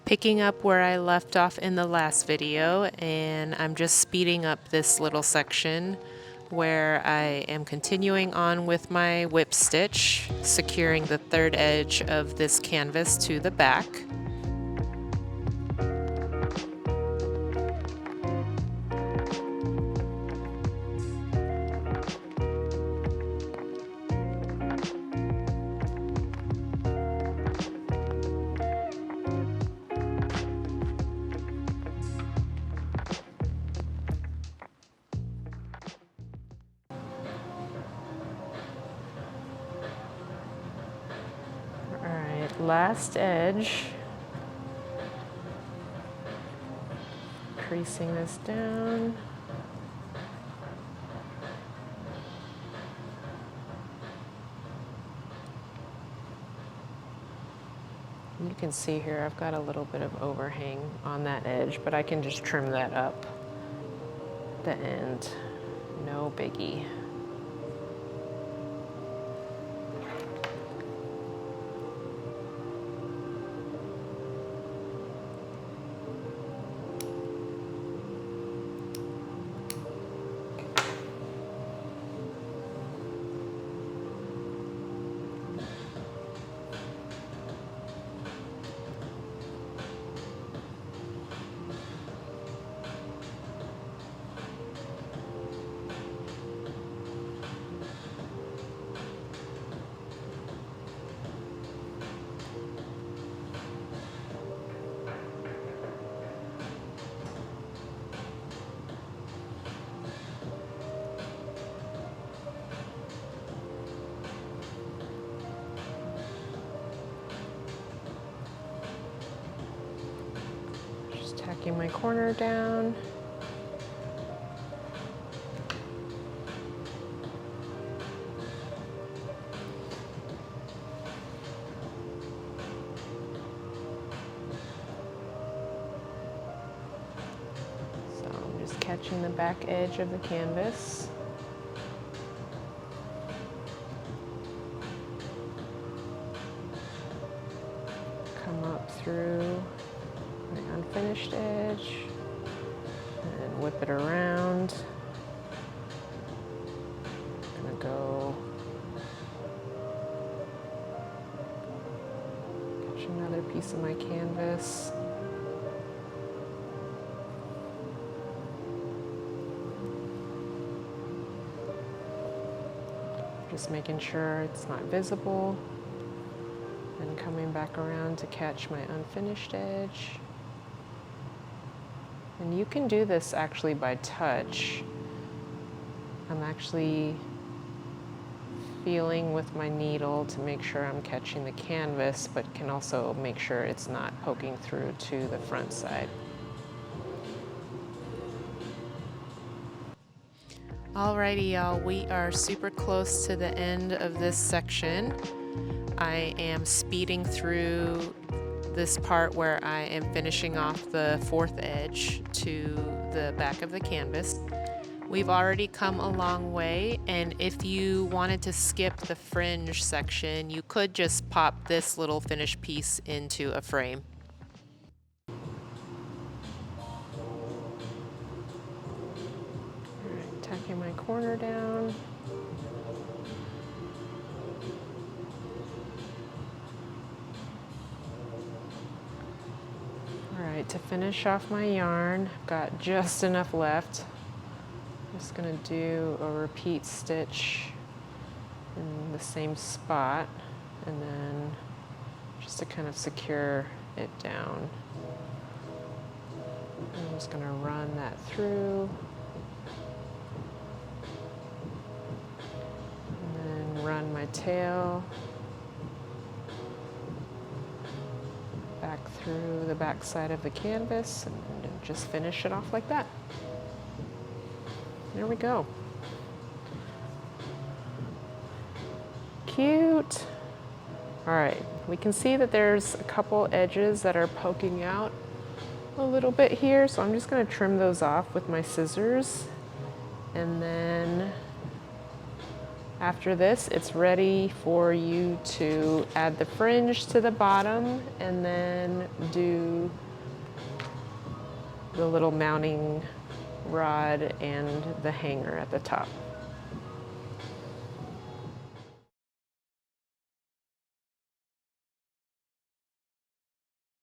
Picking up where I left off in the last video, and I'm just speeding up this little section where I am continuing on with my whip stitch, securing the third edge of this canvas to the back. Last edge, creasing this down. You can see here I've got a little bit of overhang on that edge, but I can just trim that up the end, no biggie. Tacking my corner down. So I'm just catching the back edge of the canvas. Come up through my unfinished edge and whip it around. I'm gonna go catch another piece of my canvas. Just making sure it's not visible and coming back around to catch my unfinished edge. And you can do this actually by touch. I'm actually feeling with my needle to make sure I'm catching the canvas, but can also make sure it's not poking through to the front side. Alrighty, y'all, we are super close to the end of this section. I am speeding through this part where I am finishing off the fourth edge to the back of the canvas. We've already come a long way, and if you wanted to skip the fringe section, you could just pop this little finished piece into a frame. Alright, tacking my corner down. Alright, to finish off my yarn, I've got just enough left. I'm just going to do a repeat stitch in the same spot, and then just to kind of secure it down. I'm just going to run that through, and then run my tail back through the back side of the canvas and just finish it off like that. There we go. Cute. All right, we can see that there's a couple edges that are poking out a little bit here, so I'm just going to trim those off with my scissors, and then After this, it's ready for you to add the fringe to the bottom and then do the little mounting rod and the hanger at the top.